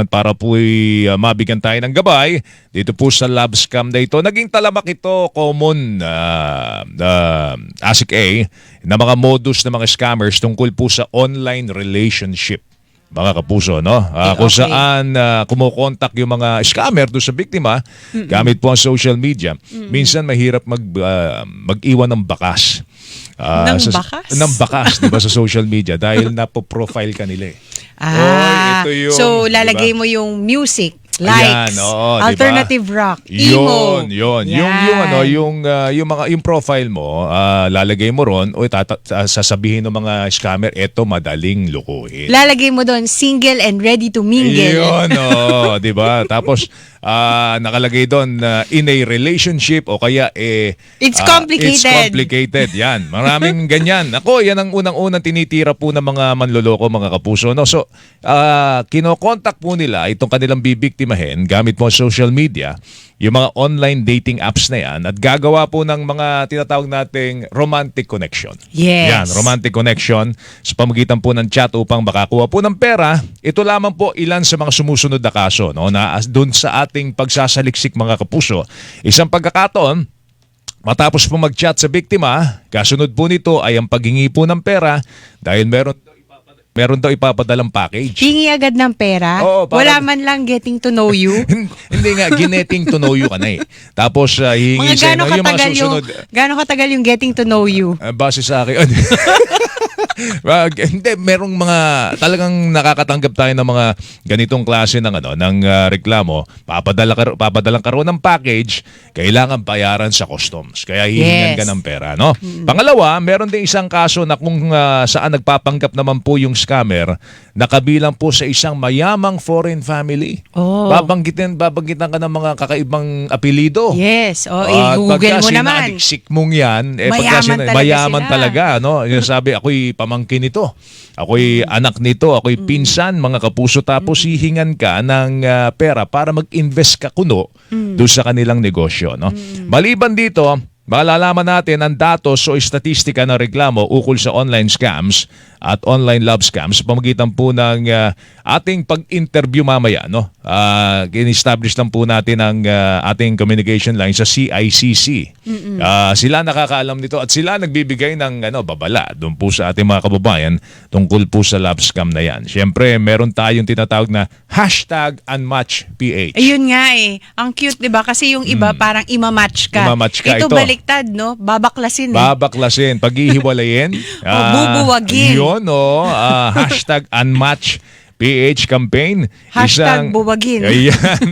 para po'y mabigyan tayo ng gabay dito po sa love scam na ito. Naging talamak ito, common ASIC A, na mga modus ng mga scammers tungkol po sa online relationship. Mga kapuso, no? Kung saan kumukontak yung mga scammer doon sa biktima gamit po ang social media. Minsan mahirap mag-iwan ng bakas. Bakas? Ng bakas, di ba, sa social media dahil napo-profile ka nila eh. Ito yung, so lalagay diba? mo yung music, likes, ayan, alternative diba? rock, emo. Yun. Yung profile mo, lalagay mo ron o sasabihin ng mga scammer, eto madaling lukuhin. Lalagay mo doon single and ready to mingle. Yun, di ba? Tapos nakalagay doon in a relationship o kaya it's complicated. It's complicated. Yan. Maraming ganyan. Ako, yan ang unang-unang tinitira po ng mga manloloko, mga kapuso, no? So, kinokontak po nila itong kanilang bibiktimahin gamit mo social media, yung mga online dating apps na yan, at gagawa po ng mga tinatawag nating romantic connection. Yes. Yan, romantic connection sa pamagitan po ng chat upang makakuha po ng pera. Ito lamang po ilan sa mga sumusunod na kaso, no, na doon sa ating pagsasaliksik, mga kapuso. Isang pagkakataon, matapos po mag-chat sa biktima, kasunod po nito ay ang paghingi po ng pera dahil meron daw ipapadalang package. Hingi agad ng pera? Oo, wala man lang getting to know you? Hindi nga, getting to know you ka na eh. Tapos hihingi sa inyo yung mga susunod. Gano'ng katagal yung getting to know you? Base sa akin. Hindi, merong mga talagang nakakatanggap tayo ng mga ganitong klase ng reklamo. Papadalang karoon ng package, kailangan bayaran sa customs. Kaya hihingan ka ng pera, no? Pangalawa, meron din isang kaso na kung saan nagpapanggap naman po yung scammer na kabilang po sa isang mayamang foreign family. Babanggitan ka ng mga kakaibang apelido. Yes. I-google mo naman. Pagka mong yan, mayaman talaga, no? Yung sabi, ako'y pamangkin nito, ako'y anak nito, ako'y pinsan, mga kapuso, tapos hihingan ka ng pera para mag-invest ka kuno doon sa kanilang negosyo, no? Maliban dito, malalaman natin ang datos o statistika ng reklamo ukol sa online scams at online love scams pamagitan po ng ating pag-interview mamaya, no? Kin-establish lang po natin ang ating communication line sa CICC. Sila nakakaalam nito at sila nagbibigay ng babala doon po sa ating mga kababayan tungkol po sa love scam na yan. Siyempre, meron tayong tinatawag na #unmatchph. Ayun nga eh. Ang cute, 'di ba? Kasi yung iba parang imamatch ka. Ito baliktad, no? Babaklasin. Babaklasin, paghihiwalayin. Bubuwagin. Yun, #unmatchph campaign. #buwagin. Ayan.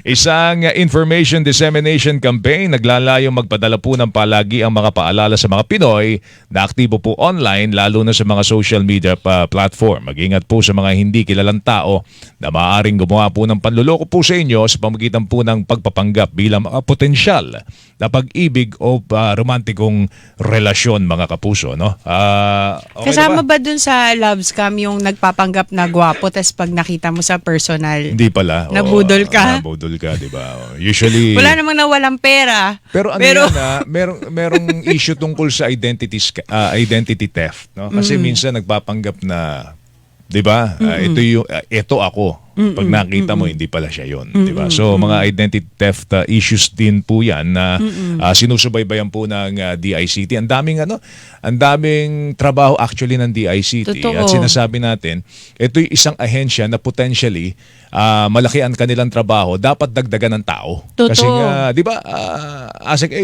Isang information dissemination campaign. Naglalayong magpadala po ng palagi ang mga paalala sa mga Pinoy na aktibo po online, lalo na sa mga social media platform. Mag-ingat po sa mga hindi kilalang tao na maaaring gumawa po ng panluloko po sa inyo sa pamagitan po ng pagpapanggap bilang mga potensyal na pag-ibig o romantikong relasyon, mga kapuso, no? Okay. Kasama ba dun sa love scam yung nagpapanggap na gwapo tapos pag nakita mo sa personal? Hindi pala. Nabudol ka? Nabudol ka, di ba? Usually... Wala namang nawalang pera. Pero merong issue tungkol sa identity theft, no? Kasi minsan nagpapanggap na, di ba? Ito ako. Pag nakita mo, hindi pala siya yun. Diba? So, mga identity theft issues din po yan na sinusubaybayan po ng DICT. Ang daming trabaho actually ng DICT. Totoo. At sinasabi natin, ito'y isang ahensya na potentially malaki ang kanilang trabaho. Dapat dagdagan ng tao. Totoo. Kasi nga, di ba,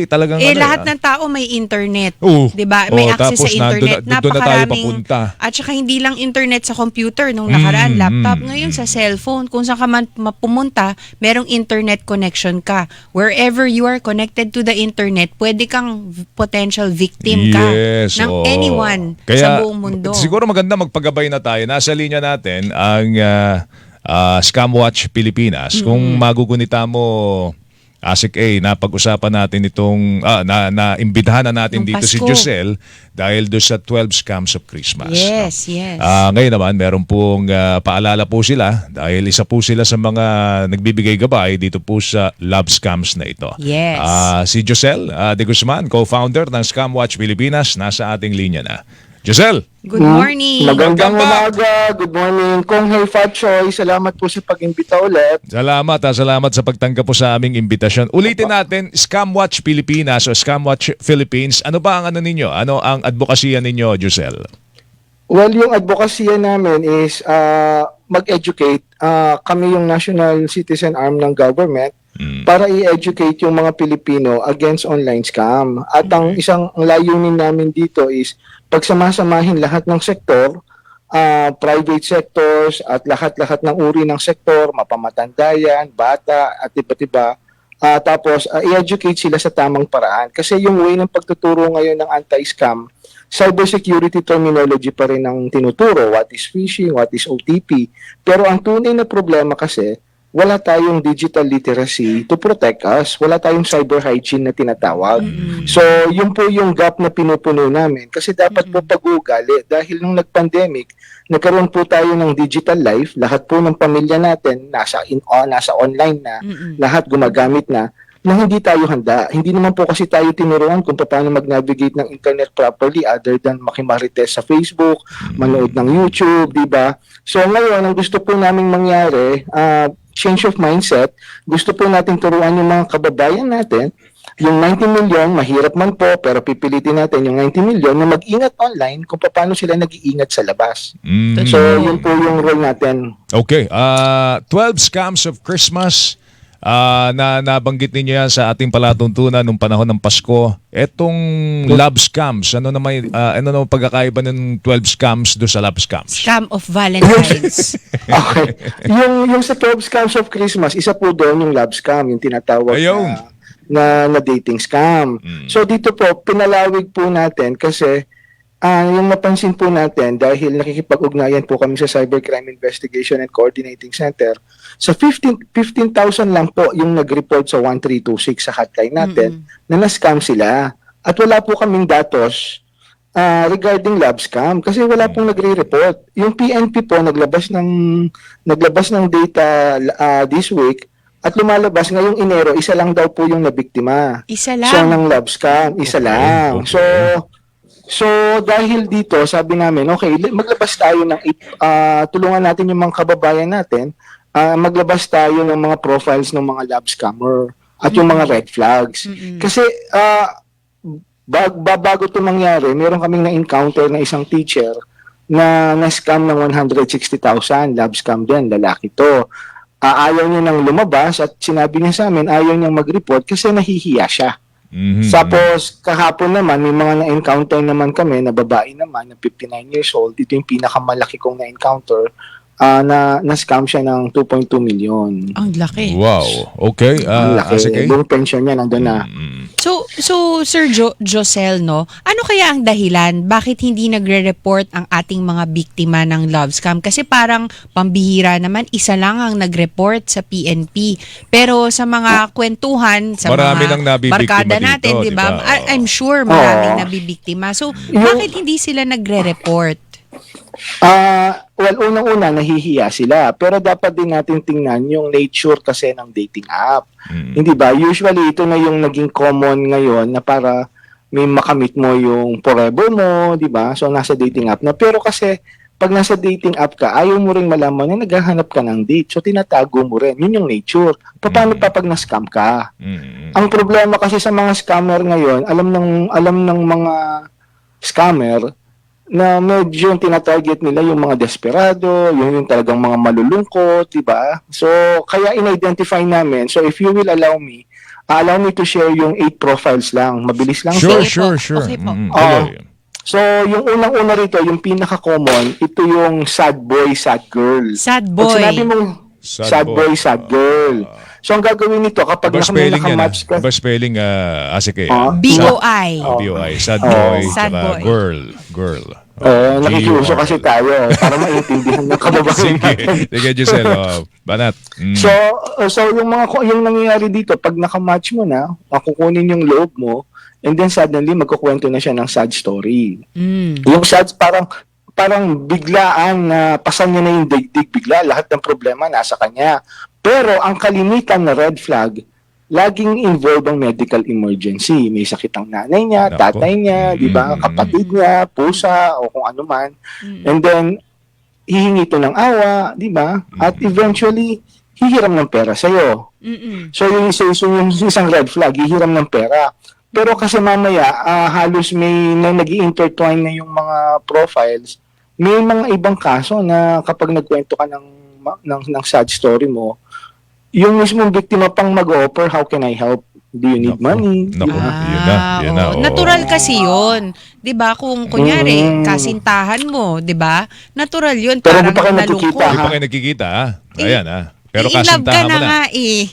talagang... lahat ng tao may internet. Di ba? Tapos May access sa internet. doon na tayo papunta. At saka hindi lang internet sa computer nung nakaraan, laptop. Ngayon sa cellphone, kung saan ka man pumunta, merong internet connection ka. Wherever you are connected to the internet, pwede kang potential victim ka ng anyone sa buong mundo. Siguro maganda magpagabay na tayo. Nasa linya natin ang Scamwatch Pilipinas. Kung magugunita mo, ASIC A, napag-usapan natin itong, na-imbitahan na natin dito si Josel dahil doon sa 12 Scams of Christmas. Yes, no? yes. Ngayon naman, meron pong paalala po sila dahil isa po sila sa mga nagbibigay gabay dito po sa love scams na ito. Yes. Si Josel de Guzman, co-founder ng Scamwatch Pilipinas, nasa ating linya na. Giselle. Good morning. Magandang Welcome back. umaga. Good morning. Kong Hey Fat Choy, salamat po sa pag-imbita ulit. Salamat sa pagtanggap po sa aming imbitasyon. Ulitin natin, Scamwatch Pilipinas o Scamwatch Philippines. Ano ba ang ano ninyo? Ano ang advokasya ninyo, Giselle? Well, yung advokasya namin is mag-educate. Kami yung national citizen arm ng government para i-educate yung mga Pilipino against online scam. At ang isang layunin namin dito is pagsamasamahin lahat ng sektor, private sectors at lahat-lahat ng uri ng sektor, mapamatandayan, bata at iba't iba. Tapos i-educate sila sa tamang paraan. Kasi yung way ng pagtuturo ngayon ng anti-scam, cybersecurity terminology pa rin ang tinuturo. What is phishing? What is OTP? Pero ang tunay na problema kasi, wala tayong digital literacy to protect us. Wala tayong cyber hygiene na tinatawag. So, yun po yung gap na pinupuno namin. Kasi dapat po pag-uugali. Dahil nung nag-pandemic, nagkaroon po tayo ng digital life. Lahat po ng pamilya natin nasa online na. Lahat gumagamit na hindi tayo handa. Hindi naman po kasi tayo tinuruan kung paano mag-navigate ng internet properly other than makimarites sa Facebook, manood ng YouTube, di ba? So ngayon, ang gusto po naming mangyari, change of mindset, gusto po natin turuan yung mga kababayan natin, yung 90 million, mahirap man po, pero pipilitin natin yung 90 million na mag-ingat online kung paano sila nag-iingat sa labas. So yun po yung role natin. Okay, 12 scams of Christmas. Na nabanggit ninyo yan sa ating palatuntunan nung panahon ng Pasko. Etong love scams, ano naman pagkakaiba ng 12 scams do sa love scams? Scam of Valentine's. Okay. yung sa 12 scams of Christmas, isa po doon yung love scam, yung tinatawag Ayun. na dating scam. So dito po, pinalawig po natin kasi yung napansin po natin dahil nakikipag-ugnayan po kami sa Cybercrime Investigation and Coordinating Center, sa 15,000 lang po yung nag-report sa 1326 sa hotline natin na na-scam sila. At wala po kaming datos regarding love scam kasi wala pong nagre-report. Yung PNP po naglabas ng data this week at lumalabas ngayong Enero, isa lang daw po yung nabiktima. Isa So lang. ng love scam, isa lang. So dahil dito, sabi namin, okay, maglabas tayo ng tulungan natin yung mga kababayan natin, maglabas tayo ng mga profiles ng mga love scammer at yung mga red flags. Kasi bago ito mangyari, meron kaming na-encounter na isang teacher na na-scam ng 160,000, love scam din, lalaki to. Ayaw niya nang lumabas at sinabi niya sa amin, ayaw niyang mag-report kasi nahihiya siya. Tapos kahapon naman may mga na-encounter naman kami na babae naman na 59 years old. Ito yung pinakamalaki kong na-encounter na scam siya ng 2.2 million. Ang laki. Wow. Okay. Ang laki. Sige. Yung pension niya nandun na. So Sir Josel, no? Ano kaya ang dahilan bakit hindi nagre-report ang ating mga biktima ng love scam? Kasi parang pambihira naman, isa lang ang nag-report sa PNP. Pero sa mga kwentuhan, sa Marami nang mga nabibiktima barkada dito, natin, di ba? di ba? I'm sure maraming nabibiktima. So, bakit hindi sila nagre-report? Well, unang-una, nahihiya sila. Pero dapat din natin tingnan yung nature kasi ng dating app. Hindi ba? Usually, ito na yung naging common ngayon na para may makamit mo yung forever mo, di ba? So, nasa dating app na. Pero kasi, pag nasa dating app ka, ayaw mo rin malaman na naghahanap ka ng date. So, tinatago mo rin. Yun yung nature. Paano pa pag na-scam ka? Ang problema kasi sa mga scammer ngayon, alam ng mga scammer na medyo yung tinatarget nila yung mga desperado, yung talagang mga malulungkot, di ba? So, kaya in-identify namin. So, if you will allow me to share yung 8 profiles lang. Mabilis lang. Sure, Sige po. sure. Okay po. Tuloy. So, yung unang-una rito, yung pinaka-common, ito yung sad boy, sad girl. Sad Pag boy. sinabi mong Sad sad boy. boy, sad girl. So, ang gagawin nito, kapag Iba spelling yan. nakamatch ka, Iba spelling, Asike. BOI. BOI. Sad boy. Sad tsaka boy. Girl. nakikiuso kasi tayo para maintindihan ng kababayan Sige. natin. Sige, Giselle. Banat. So yung nangyayari dito, pag nakamatch mo na, makukunin yung loob mo, and then suddenly magkukwento na siya ng sad story. Yung sad parang biglaan na pasan niya na yung digdig, bigla lahat ng problema nasa kanya. Pero ang kalimitan na red flag, laging involved ang medical emergency. May sakit ang nanay niya, Nako. tatay niya, di ba, kapatid niya, pusa, o kung ano man. And then, hihingi ito ng awa, di ba? At eventually, hihiram ng pera sa'yo. So, yung isang red flag, hihiram ng pera. Pero kasi mamaya, halos may nag-i-intertwine na yung mga profiles, may mga ibang kaso na kapag nagkwento ka ng sad story mo, yung mismong biktima pang mag-offer, how can I help? Do you need money? Naku, yun na. Oo. Oo. Natural kasi yun. 'Di ba? Kung kunyari, kasintahan mo, 'di ba? Natural yun. Pero Parang di pa kayo nagkikita, nalungkot. Hindi pa kayo nagkikita, ha? Ayan, ha? Pero I-love ka kasintahan na mo na. nga eh.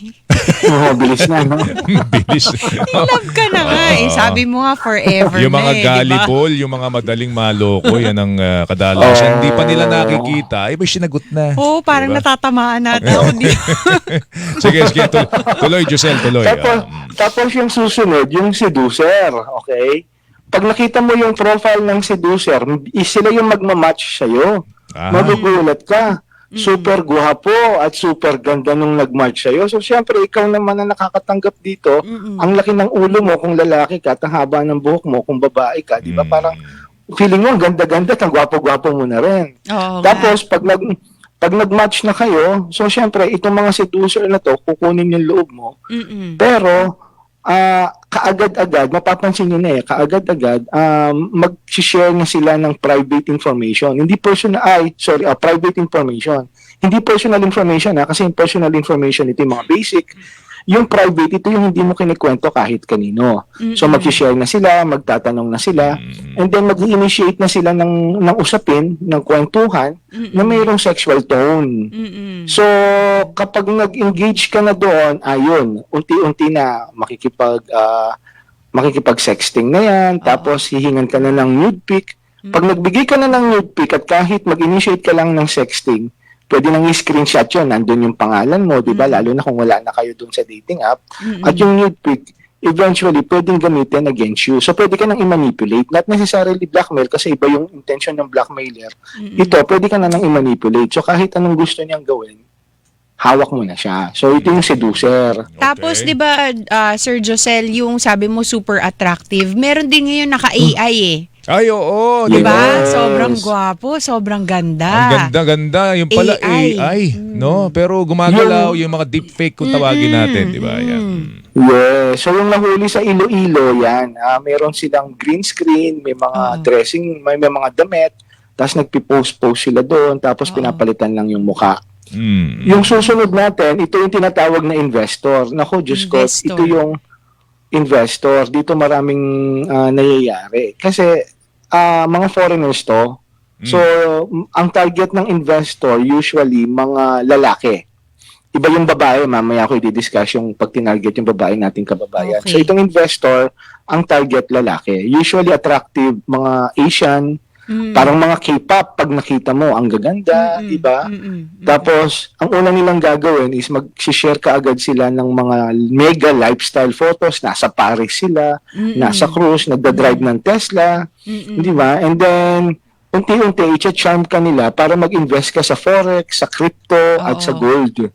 Oo, bilis na, no? Bilis. I-love ka na nga eh. Sabi mo nga forever Yung mga na eh, di ba? gullible, yung mga madaling maloko, yan ang kadalasan. Hindi pa nila nakikita. Ay, may sinagot na. Oo, parang Diba? natatamaan natin ako dito. Sige, tuloy, Josel, tuloy. Tapos yung susunod, yung seducer, okay? Pag nakita mo yung profile ng seducer, sila yung magmamatch sa'yo. Magugulat ka. Super guwapo at super ganda nung nag-match sa'yo. So, syempre, ikaw naman na nakakatanggap dito, ang laki ng ulo mo kung lalaki ka, at ang haba ng buhok mo kung babae ka, di ba? Parang feeling mo, ang ganda-ganda, at ang gwapo-gwapo mo na rin. Oo Tapos, pag nag-match na kayo, so syempre, itong mga seducer na to, kukunin yung loob mo. Pero, kaagad-agad, mapapansin nyo na kaagad-agad, mag-share na sila ng private information. Hindi private information. Hindi personal information, kasi yung personal information, ito yung mga basic. Yung private, ito yung hindi mo kinikwento kahit kanino. So, mag-share na sila, magtatanong na sila, and then mag-initiate na sila ng usapin, ng kwentuhan, na mayroong sexual tone. So, kapag nag-engage ka na doon, ayun, unti-unti na makikipag-sexting na yan, tapos hihingan ka na ng nude pic. Pag nagbigay ka na ng nude pic at kahit mag-initiate ka lang ng sexting, pwede nang i-screenshot yun, nandun yung pangalan mo, di ba? Lalo na kung wala na kayo dun sa dating app. At yung nude pic, eventually, pwedeng gamitin against you. So, pwede ka nang i-manipulate. Not necessarily blackmail kasi iba yung intention ng blackmailer. Ito, pwede ka na nang i-manipulate. So, kahit anong gusto niyang gawin, hawak mo na siya. So, ito yung seducer. Tapos, di ba, Sir Josel, yung sabi mo super attractive, meron din ngayon naka-AI eh. Ay, oo. Di ba? Yes. Sobrang gwapo, sobrang ganda. Ang ganda-ganda. Yung pala AI, no? Pero gumagalaw yung mga deepfake kung tawagin natin, di ba? Yan. Yeah. So, yung nahuli sa Iloilo, yan. Meron silang green screen, may mga dressing, may mga damit, tapos nagpipost-post sila doon, tapos pinapalitan lang yung mukha. Yung susunod natin, ito yung tinatawag na investor. Naku, Diyos ko, ito yung investor. Dito maraming nangyayari. Kasi, mga foreigners to. So, ang target ng investor, usually, mga lalaki. Iba yung babae, mamaya ako i-discuss yung pag tinarget yung babae nating kababayan. Okay. So, itong investor, ang target lalaki. Usually attractive, mga Asian, parang mga K-pop, pag nakita mo, ang gaganda, di ba? Tapos, ang una nilang gagawin is mag-share kaagad sila ng mga mega lifestyle photos. Nasa Paris sila, nasa cruise, nagda-drive ng Tesla, di ba? And then, unti-unti, i-charm ka nila para mag-invest ka sa forex, sa crypto, at sa gold.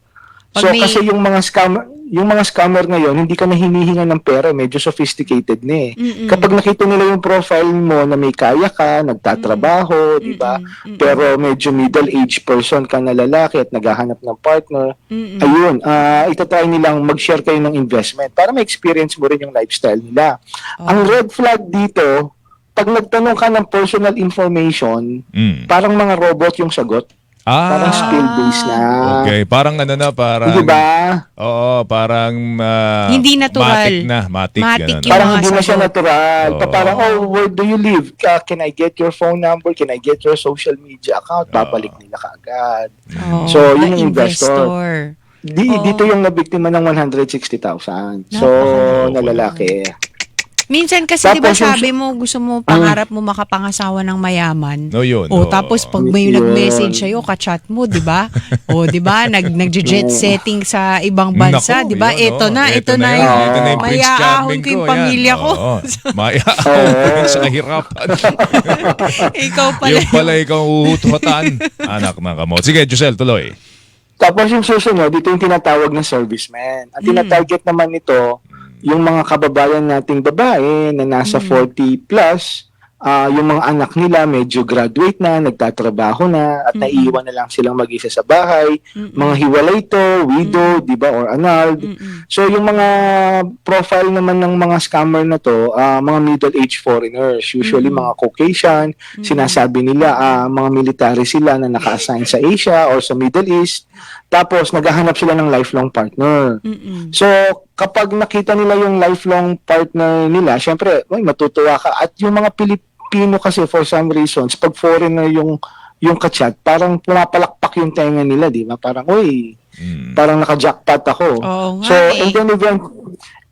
So, kasi yung mga scammer ngayon, hindi ka na hinihinga ng pera, medyo sophisticated na eh. Kapag nakita nila yung profile mo na may kaya ka, nagtatrabaho, di ba? Pero medyo middle-aged person ka na lalaki at naghahanap ng partner, ayun, itatry nilang mag-share kayo ng investment para ma-experience mo rin yung lifestyle nila. Ang red flag dito, pag nagtanong ka ng personal information, parang mga robot yung sagot. Parang skill-based na. Okay, parang parang... Di ba? Oo, parang... hindi natural. Matic Matic ganun. yung Parang mga hindi na siya sagot. natural. Parang, where do you live? Can I get your phone number? Can I get your social media account? Babalik nila kaagad. So, the yung investor. Dito yung nabiktima ng 160,000. So, na lalaki. Minsan kasi Tapos di ba yung- sabi mo gusto mo pangarap mo makapangasawa ng mayaman. No, yun. Tapos pag may Yun. nag-message sa'yo, ka-chat mo, di ba? Di ba? Nag-jet setting sa ibang bansa, Naku, di ba? yun, Ito na ito na yung yun. Ito na yung Prince mayaahon Charming ko yung yan. pamilya ko. Oo. Mayaahon sa kahirapan. Ikaw pala. Yung pala ikaw uhututan. Anak ng kamot. Sige, Josel, tuloy. Tapos yung susunod, ito yung tinatawag na serviceman. Ang tinatarget naman nito, yung mga kababayan nating babae na nasa 40 plus, yung mga anak nila medyo graduate na, nagtatrabaho na, at naiiwan na lang silang mag-isa sa bahay. Mga hiwalay to, widow, di ba, or annulled. So yung mga profile naman ng mga scammer na to, mga middle-aged foreigners, usually mga Caucasian, sinasabi nila mga military sila na naka-assign sa Asia or sa Middle East. Tapos naghahanap sila ng lifelong partner. So kapag nakita nila yung lifelong partner nila, syempre, matutuwa ka. At yung mga Pilipino kasi for some reasons, pag foreigner yung kachat, parang pumapalakpak yung tenga nila, di ba? Parang, parang naka-jackpot ako. So, and then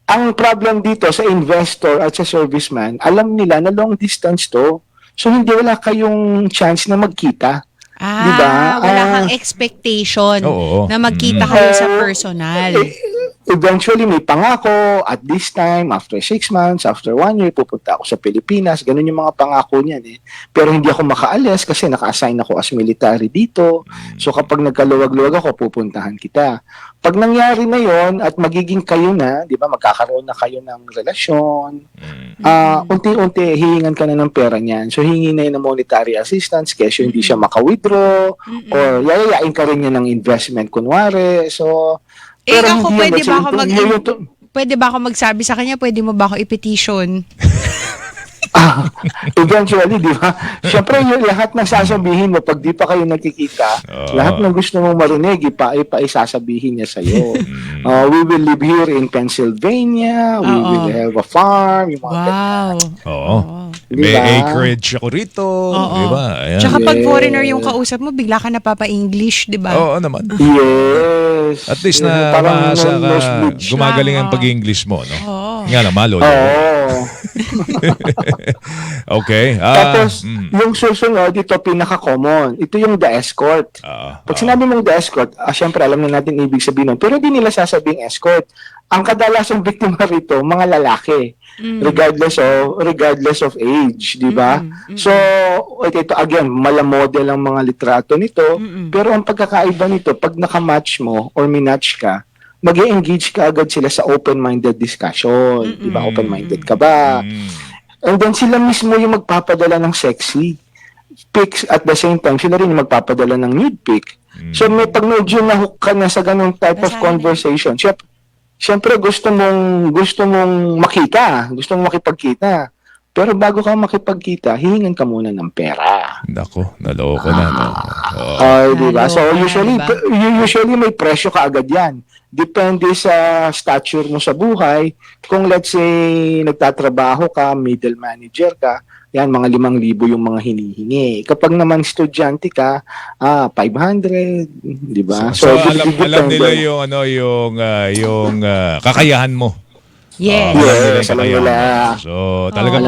ang problem dito sa investor at sa serviceman, alam nila na long distance to. So, wala kayong chance na magkita. Diba? Wala kang expectation na magkita kayo sa personal. Eventually, may pangako, at this time, after 6 months, after 1 year, pupunta ako sa Pilipinas. Ganun yung mga pangako niyan eh. Pero hindi ako makaalis kasi naka-assign ako as military dito. So kapag nagkaluwag-luwag ako, pupuntahan kita. Pag nangyari na yon at magiging kayo na, di ba, magkakaroon na kayo ng relasyon, unti-unti, hihingan ka na ng pera niyan. So hingi na yun ng monetary assistance kesyo hindi siya maka-withdraw, or yayayain ka rin niya ng investment, kunwari. So, pero ako, hindi pwede ba ako magsabi sa kanya, pwede mo ba ako i-petition? Eventually, di ba? Siyempre, yung lahat ng sasabihin mo, pag di pa kayo nakikita, lahat ng gusto mong marinig, isasabihin niya sa'yo. We will live here in Pennsylvania, we will have a farm, yung mga May acreage ako rito, di ba? Ayan. Tsaka pag foreigner yung kausap mo, bigla ka napapa-English, di ba? Oo naman. Yes. At least na maasa ka, gumagaling ang pag-English mo, no? Nga lang, malo. Okay. Tapos, yung susunod, ito pinaka-common. Ito yung the escort. Pag sinabi mong the escort, syempre alam na natin ibig sabihin nun. Pero di nila sasabing escort. Ang kadalasang biktima rito, mga lalaki. Regardless of age, di ba? So, ito again, malamodel ang mga litrato nito. Pero ang pagkakaiba nito, pag nakamatch mo or minatch ka, mag-engage ka agad sila sa open-minded discussion. Di ba? Open-minded ka ba? And then sila mismo yung magpapadala ng sexy pics at the same time, sila rin yung magpapadala ng nude pic. So, pag medyo nahook ka na sa ganung type of conversation, syempre gusto mong makita, gusto mong makipagkita. Pero bago ka makipagkita, hihingan ka muna ng pera. Nako, naloko na. No? Diba? So usually may presyo ka agad yan. Depende sa stature mo sa buhay. Kung let's say nagtatrabaho ka, middle manager ka, yan, mga 5,000 yung mga hinihingi. Kapag naman estudyante ka, 500, di ba? So alam nila yung kakayahan mo. Yes. So, talagang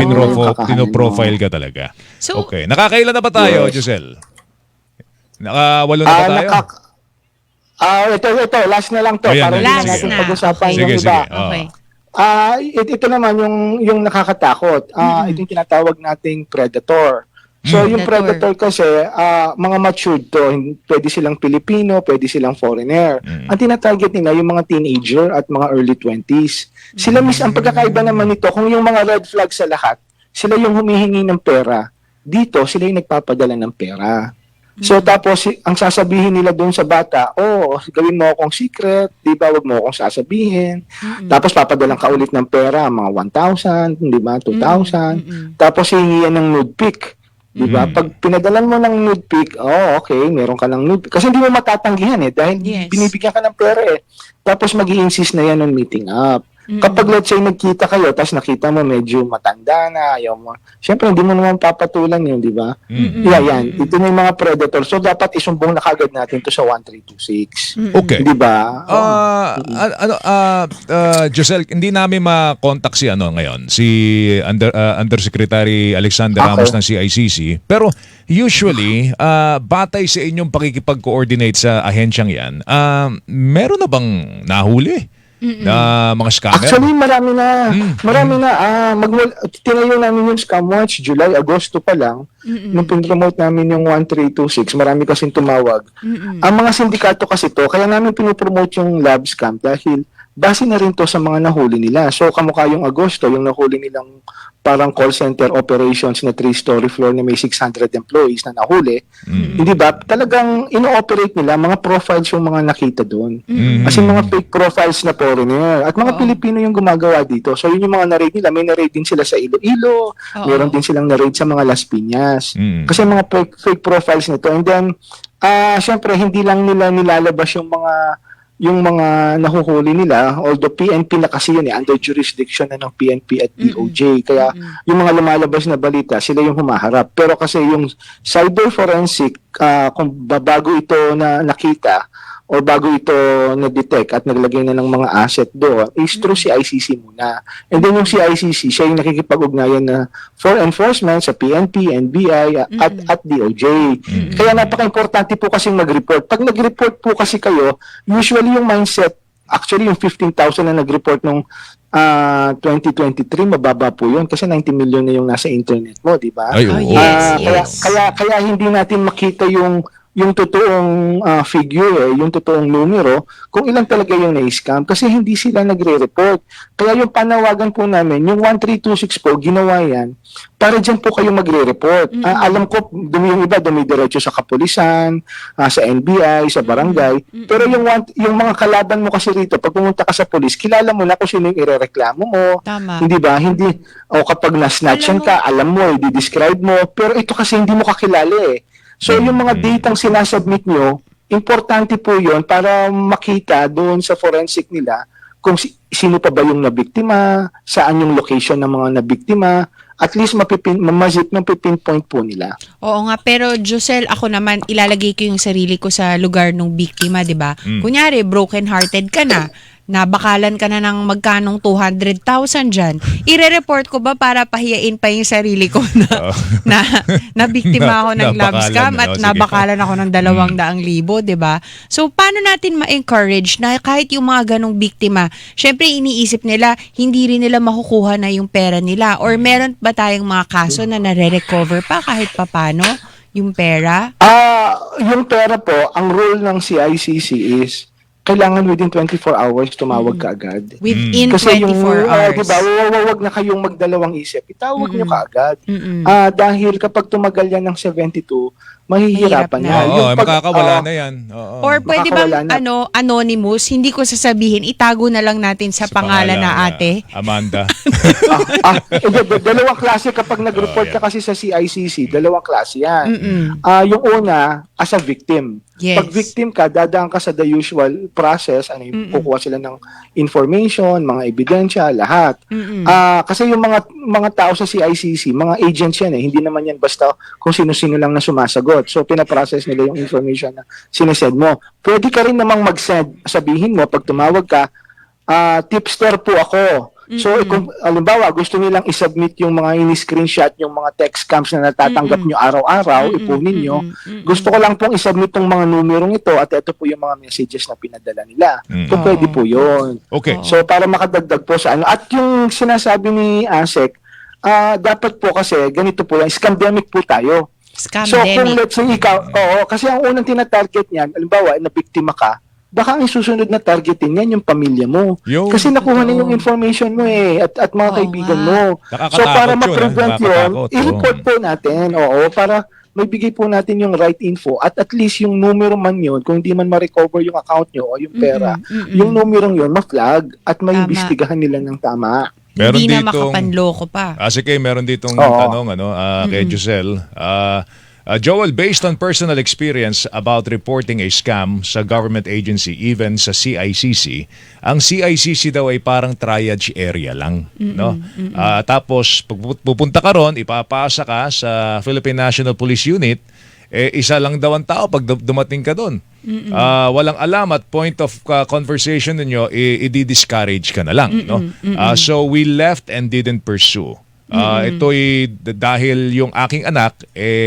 pinoprofile ka talaga. So, okay. Nakakailan na ba tayo, Giselle? Naka-8 na ba tayo? Ito, last na lang to. Ayan, para last natin na. pag-usapan Sige, yung sige. iba. Okay. Ito naman yung nakakatakot. Ito yung tinatawag nating predator. So yung predator kasi mga matured to, pwede silang Pilipino, pwede silang foreigner. Ang tinatarget nila yung mga teenager at mga early 20s. Sila ang pagkakaiba naman nito, kung yung mga red flag sa lahat, sila yung humihingi ng pera. Dito sila yung nagpapadala ng pera. So tapos ang sasabihin nila doon sa bata, gawin mo akong secret, di ba, wag mo akong sasabihin. Tapos papadalang ka ulit ng pera, mga 1,000, di ba, 2,000. Tapos hihingi yan ng nude pic. Di ba? Pag pinadalan mo ng nude pic, okay, meron ka ng nude pic. Kasi hindi mo matatanggihan dahil binibigyan ka ng pera Tapos mag-i-insist na yan on meeting up. Kapag let's say nagkita kayo, tapos nakita mo medyo matanda na, ayaw mo, syempre hindi mo naman papatulan yun, di ba? Yan. Ito na yung mga predator. So dapat isumbong na kagad natin to sa 1326. Okay. Di ba? Giselle, hindi namin ma-contact si ngayon, si Undersecretary Alexander Ramos ng CICC. Pero usually, batay sa inyong pakikipag-coordinate sa ahensyang yan, meron na bang nahuli na mga scammer? Actually, marami na. Marami na. Tinayo namin yung Scam Watch, July, Agosto pa lang. Nung pin-promote namin yung 1326, marami kasing tumawag. Ang mga sindikato kasi to, kaya namin pinopromote yung lab scam dahil base na rin to sa mga nahuli nila. So, kamukha yung Agosto, yung nahuli nilang parang call center operations na 3-story floor na may 600 employees na nahuli. Hindi ba? Talagang ino-operate nila, mga profiles yung mga nakita doon. Kasi mga fake profiles na foreigner. At mga Pilipino yung gumagawa dito. So, yun yung mga na-raid nila. May na-raid din sila sa Iloilo. Meron din silang na-raid sa mga Las Piñas. Kasi mga fake profiles nito. And then, syempre, hindi lang nila nilalabas yung mga nahuhuli nila, although PNP na kasi yun under jurisdiction na ng PNP at DOJ. Kaya yung mga lumalabas na balita, sila yung humaharap. Pero kasi yung cyber forensic, kung bago ito na nakita o bago ito na-detect at naglagay na ng mga asset doon, is through CICC muna. And then yung CICC, siya yung nakikipag-ugnayan na for enforcement sa PNP, NBI, at DOJ. Kaya napaka-importante po kasing mag-report. Pag nag-report po kasi kayo, usually yung mindset, actually yung 15,000 na nag-report nung 2023, mababa po yun kasi 90 million na yung nasa internet mo, di ba? Ay, oo. Yes. Kaya hindi natin makita yung totoong figure, yung totoong numero, kung ilan talaga yung na-scam kasi hindi sila nagre-report. Kaya yung panawagan po namin, yung 1326 po, ginawa yan, para dyan po kayo magre-report. Alam ko, yung iba, dumidiretso sa kapulisan, sa NBI, sa barangay, pero yung mga kalaban mo kasi rito, pag pumunta ka sa pulis, kilala mo na kung sino yung irereklamo mo. Tama. Hindi ba? Hindi, o kapag na-snatchan ka, alam mo, i-describe mo, pero ito kasi hindi mo kakilala eh. So, yung mga datang sinasubmit nyo, importante po yun para makita doon sa forensic nila kung sino pa ba yung nabiktima, saan yung location ng mga nabiktima, at least mapipinpoint po nila. Oo nga, pero Josel, ako naman, ilalagay ko yung sarili ko sa lugar ng biktima, di ba? Kunyari, broken-hearted ka na, nabakalan ka na ng magkanong 200,000 dyan. Ire-report ko ba para pahiyain pa yung sarili ko na biktima ako ng love scam at nabakalan ako ng 200,000, di ba? So, paano natin ma-encourage na kahit yung mga ganong biktima, syempre iniisip nila, hindi rin nila makukuha na yung pera nila or meron ba tayong mga kaso na nare-recover pa kahit papano yung pera? Yung pera po, ang rule ng CICC is kailangan within 24 hours tumawag ka agad. Within Kasi 24 hours. Diba, wag na kayong magdalawang isip. Itawag nyo ka agad. Dahil kapag tumagal yan ng 72, mahihirapan Mahirap na. yan. Oo, Yung makakawala na yan. Oo. Or pwede bang Makakawala na. anonymous, hindi ko sasabihin, itago na lang natin sa pangalan na ate. Amanda. Dalawang klase kapag nag-report ka kasi sa CICC, dalawang klase yan. Yung una, as a victim. Yes. Pag victim ka, dadaan ka sa the usual process, kukuha sila ng information, mga ebidensya, lahat. Kasi yung mga tao sa CICC, mga agents yan eh, hindi naman yan basta kung sino-sino lang na sumasagot. So, pinaprocess nila yung information na sinesend mo. Pwede ka rin namang mag-send, sabihin mo, pag tumawag ka, tipster po ako. So, kung alimbawa, gusto nilang isubmit yung mga ini-screenshot, yung mga text scams na natatanggap nyo araw-araw, ipunin nyo. Gusto ko lang pong isubmit yung mga numerong ito at ito po yung mga messages na pinadala nila. So, pwede po yun. Okay. So, para makadagdag po sa ano. At yung sinasabi ni ASEC, dapat po kasi, ganito po lang, scamdemic po tayo. So, kung let's say ikaw, kasi ang unang tinatarget niyan, alimbawa, na biktima ka, baka ang isusunod na targetin yan yung pamilya mo. Kasi nakuha na yung information mo eh, at mga kaibigan mo. So, para ma-prevent yun, i-report po natin, para may bigay po natin yung right info at least yung numero man yun, kung hindi man ma-recover yung account nyo o yung pera, yung numerong yun, ma-flag at may imbestigahan nila ng tama. Hindi na makapanloko pa. Sige, meron ditong tanong kay Josel. Joel, based on personal experience about reporting a scam sa government agency, even sa CICC, ang CICC daw ay parang triage area lang. No? Tapos, pag pupunta ka ron, ipapasa ka sa Philippine National Police Unit, isa lang daw ang tao pag dumating ka doon. Walang alam at point of conversation ninyo, i-discourage ka na lang. No? So, we left and didn't pursue. Ito'y dahil yung aking anak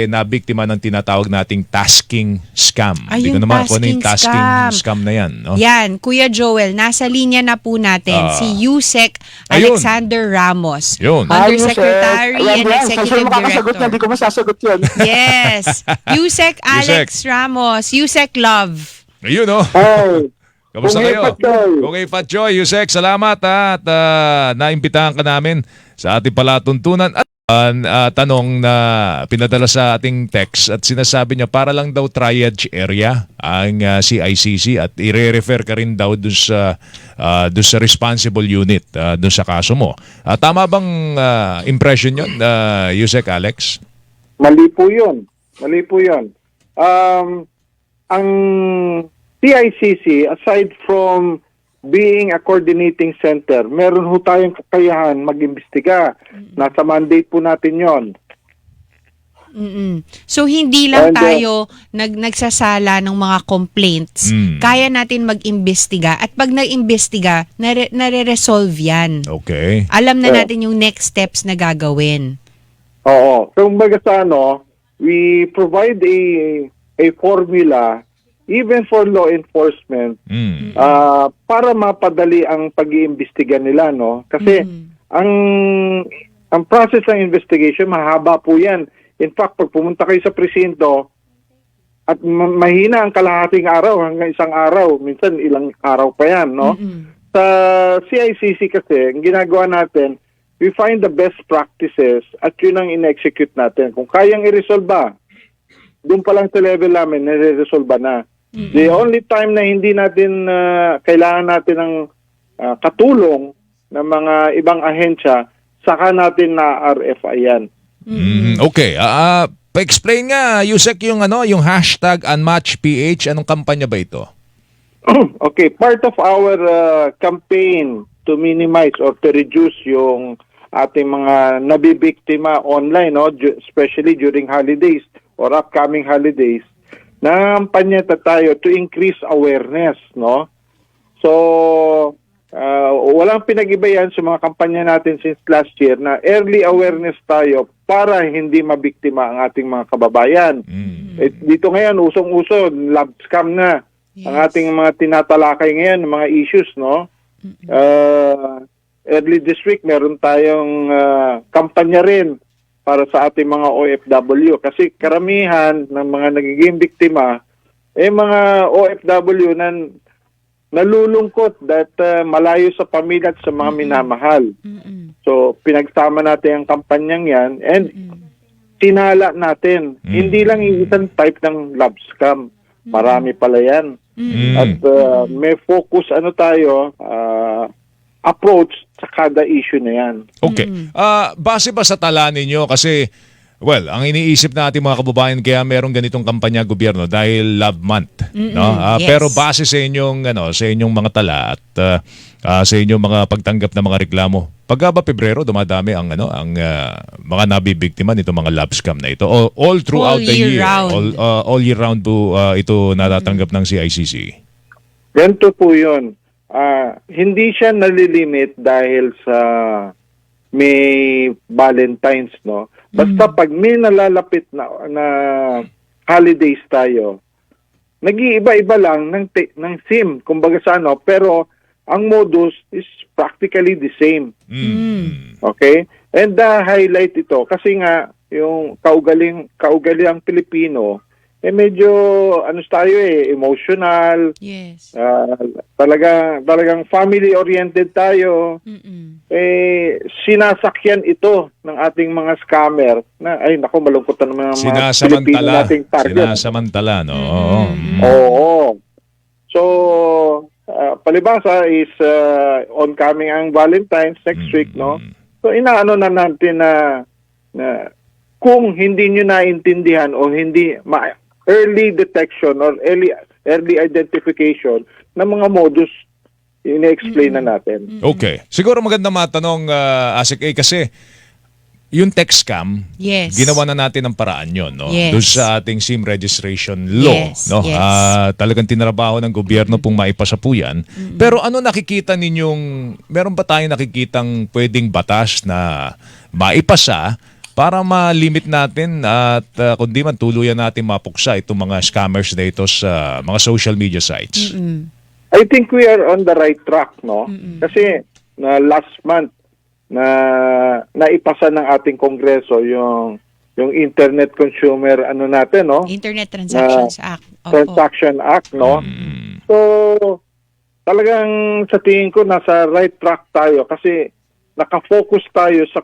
nabiktima ng tinatawag nating tasking scam. Ay, Hindi ko yung naman kung ano yung tasking tasking scam. scam na yan. No? Yan, Kuya Joel, nasa linya na po natin si Yusek Ayun. Alexander Ramos, Yun. Undersecretary Ayan, and yan. Executive Makakasagot niya, hindi Director. ko masasagot yun. Yes, Yusek Alex Ramos, Yusek Love. Ayun, no? Ay, Kamusta Kung kayo? Patchoy. Kung Patchoy, Yusek, salamat at naimbitahan ka namin sa ating palatuntunan. At tanong na pinadala sa ating text at sinasabi niya para lang daw triage area ang CICC at i-refer ka rin daw dun sa responsible unit dun sa kaso mo. Tama bang impression yun, Yusek Alex? Mali po yun. Mali po yun. Ang CICC, aside from being a coordinating center, meron ho tayong kakayahan mag-imbestiga. Nasa mandate po natin yon. So hindi lang And, tayo nagsasala ng mga complaints. Kaya natin mag-imbestiga at pag nag-imbestiga, nare-resolve yan. Okay. Alam na natin yung next steps na gagawin. Oo. So, kumbaga sa we provide a formula even for law enforcement para mapadali ang pag-iimbestiga nila, no? Kasi ang process ng investigation mahaba po 'yan. In fact, pag pumunta kayo sa presinto at mahina ang kalahating araw hanggang isang araw, minsan ilang araw pa 'yan, no? Sa CICC kasi, ang ginagawa natin, we find the best practices at yun ang in-execute natin. Kung kayang i-resolve ba, doon pa lang sa level namin, nare-resolve na. The only time na hindi natin kailangan natin ng katulong ng mga ibang ahensya, saka natin na RFI yan. Okay. Pa-explain nga, Yusek, yung hashtag UnmatchPH. Anong kampanya ba ito? Okay, part of our campaign to minimize or to reduce yung ating mga nabibiktima online, no, especially during holidays or upcoming holidays, nampanya tayo to increase awareness, no? So, walang pinag-iba yan sa mga kampanya natin since last year na early awareness tayo para hindi mabiktima ang ating mga kababayan. Dito ngayon, usong-uso, love scam na ang ating mga tinatalakay ngayon, mga issues, no? Early this week, meron tayong kampanya rin para sa ating mga OFW. Kasi karamihan ng mga nagiging biktima, mga OFW na nalulungkot that malayo sa pamilya at sa mga minamahal. So, pinagsama natin ang kampanyang yan and tinala natin. Hindi lang yung isang type ng love scam. Marami pala yan. At may focus tayo, approach sa kada issue na yan. Okay. Base ba sa tala ninyo? Kasi, well, ang iniisip natin mga kababayan, kaya merong ganitong kampanya gobyerno dahil Love Month. No? Yes. Pero base sa inyong mga tala at sa inyong mga pagtanggap ng mga reklamo, pagka ba Pebrero, dumadami ang mga nabibiktima nito mga love scam na ito? All throughout All the year year. round. All year round po ito natatanggap ng CICC. Ganito po yun. Hindi siya nalilimit dahil sa may Valentine's, no? Basta pag may nalalapit na holidays tayo, nag-iiba-iba lang ng SIM, kumbaga sa pero ang modus is practically the same. Okay? And highlight ito kasi nga yung kaugaliang Pilipino medyo tayo emotional. Yes. Talagang family-oriented tayo. Sinasakyan ito ng ating mga scammer na, malungkot na naman ang mga Pilipino nating target. Sinasamantala, no? Oo. So, palibasa is oncoming ang Valentine's next week, no? So, inaano na natin na kung hindi nyo naintindihan o hindi early detection or early identification ng mga modus, ine-explain na natin. Okay. Siguro maganda matanong, Asik A, kasi yung text scam, Yes. ginawa na natin ang paraan yon, no? Yes. Doon sa ating SIM registration law, Yes, no? yes. Talagang tinrabaho ng gobyerno pong maipasa po yan. Pero ano nakikita ninyong, meron ba tayong nakikitang pwedeng batas na maipasa para ma-limit natin at kundi man tuluyan natin mapuksa itong mga scammers na ito sa mga social media sites? I think we are on the right track, no? Kasi na last month na naipasa ng ating Kongreso yung Internet Consumer natin, no? Internet Transactions Act. Opo. Transaction Act, no? So talagang sa tingin ko nasa right track tayo kasi nakafocus tayo sa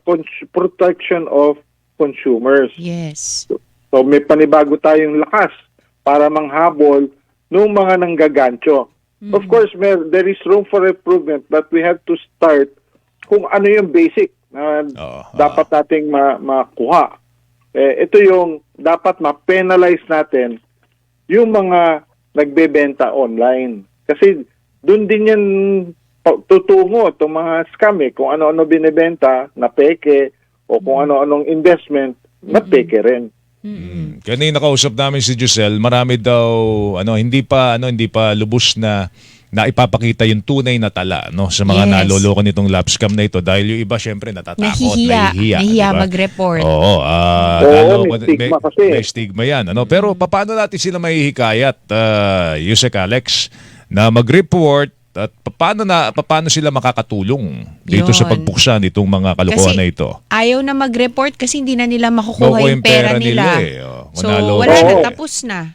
protection of consumers. Yes. So may panibago tayong lakas para manghabol ng mga nanggagancho. Of course, there is room for improvement, but we have to start kung ano yung basic na dapat nating makuha. Ito yung dapat ma-penalize natin yung mga nagbebenta online. Kasi doon din yan tutungo itong mga scam kung ano-ano binibenta na peke o kung ano-anong investment na peke rin. Kanina kausap namin si Giselle, marami daw hindi pa lubos na ipapakita yung tunay na tala, no, sa mga Yes. naloloko nitong love scam na ito dahil yung iba syempre natatakot, nahihiya, Nahihiya di ba? mag-report. Oo, may stigma kasi. may stigma yan. Pero paano natin sila mahihikayat, Yusek Alex, na mag-report at paano sila makakatulong dito sa Yun. pagpuksa nitong mga kalokohan na ito? Ayaw na mag-report kasi hindi na nila makukuha Makukuha yung pera nila. Kung So, naloko. wala na, Oo. tapos na.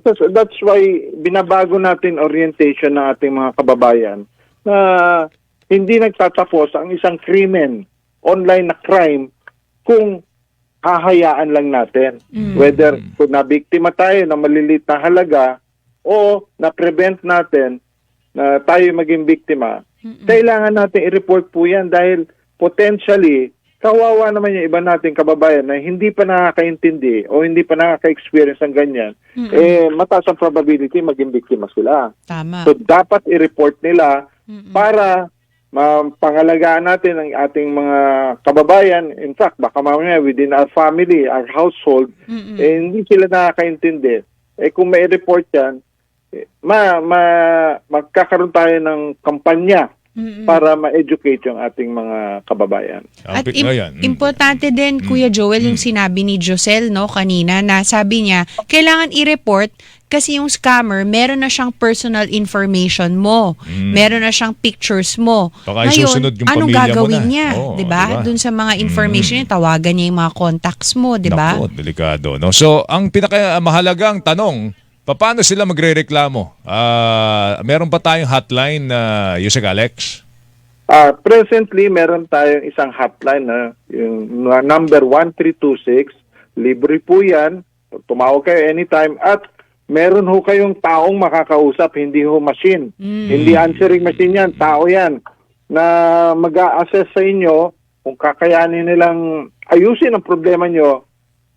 That's why binabago natin orientation ng ating mga kababayan na hindi nagtatapos ang isang krimen, online na crime, kung hahayaan lang natin. Whether kung nabiktima tayo na maliliit na halaga o na-prevent natin na tayo maging biktima, kailangan natin i-report po yan dahil potentially kawawa naman yung iba nating kababayan na hindi pa nakakaintindi o hindi pa nakaka-experience ng ganyan, mataas ang probability maging biktima sila. Tama. So dapat i-report nila para mapangalagaan natin ang ating mga kababayan. In fact, baka mamaya within our family, our household, hindi sila nakakaintindi. Kung may report yan, magkakaroon tayo ng kampanya para ma-educate yung ating mga kababayan. At importante din, Kuya Joel, yung sinabi ni Josel, no, kanina, na sabi niya, kailangan i-report kasi yung scammer, meron na siyang personal information mo. Meron na siyang pictures mo. Baka isusunod yung anong pamilya mo gagawin na. niya? Oo, diba? diba? Dun sa mga information niya, tawagan niya yung mga contacts mo, diba? Naku, delikado. No? So, ang pinakamahalagang tanong, paano sila magrereklamo? Meron pa tayong hotline, Yusek Alex? Presently, meron tayong isang hotline na yung number 1326. Libre po yan. Tumawag kayo anytime. At meron ho kayong taong makakausap, hindi ho machine. Hindi answering machine yan, tao yan. Na mag-a-assess sa inyo kung kakayanin nilang ayusin ang problema nyo.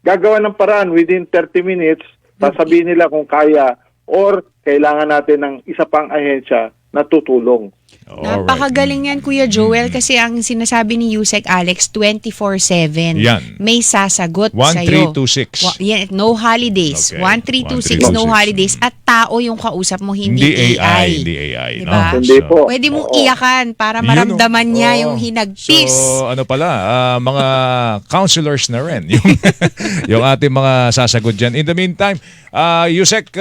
Gagawa ng paraan within 30 minutes. Sasabihin nila kung kaya or kailangan natin ng isa pang ahensya na tutulong. Napakagaling yan, Kuya Joel, kasi ang sinasabi ni Yusek Alex, 24/7. Yan. May sasagot sa'yo. 1326. Yan, no holidays. Okay. 1326, no 1326. holidays. At tao yung kausap mo, hindi Hindi AI. AI. Hindi AI. Diba? No? Hindi po. Pwede mong Oo. iyakan para Yun, maramdaman niya oo. yung hinagpis. So, mga counselors na rin. Yung ating mga sasagot dyan. In the meantime, Yusek,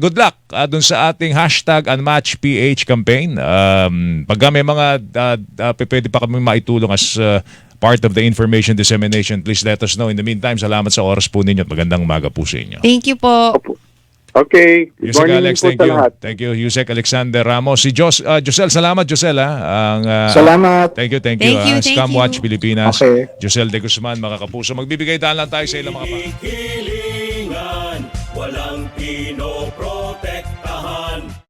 good luck dun sa ating hashtag UnmatchedPH campaign. Pagka may mga pwede pa kami maitulong as part of the information dissemination, please let us know. In the meantime, salamat sa oras po ninyo at magandang umaga po sa inyo. Thank you po. Okay. Good Yusek morning Alex, po thank sa you. lahat. Thank you, Yusek Alexander Ramos. Si Josel, salamat Josel. Salamat. Thank you. Thank you, thank Scam you. Watch Pilipinas. Okay. Josel De Guzman, mga kapuso. Magbibigay daan lang tayo sa ilang mga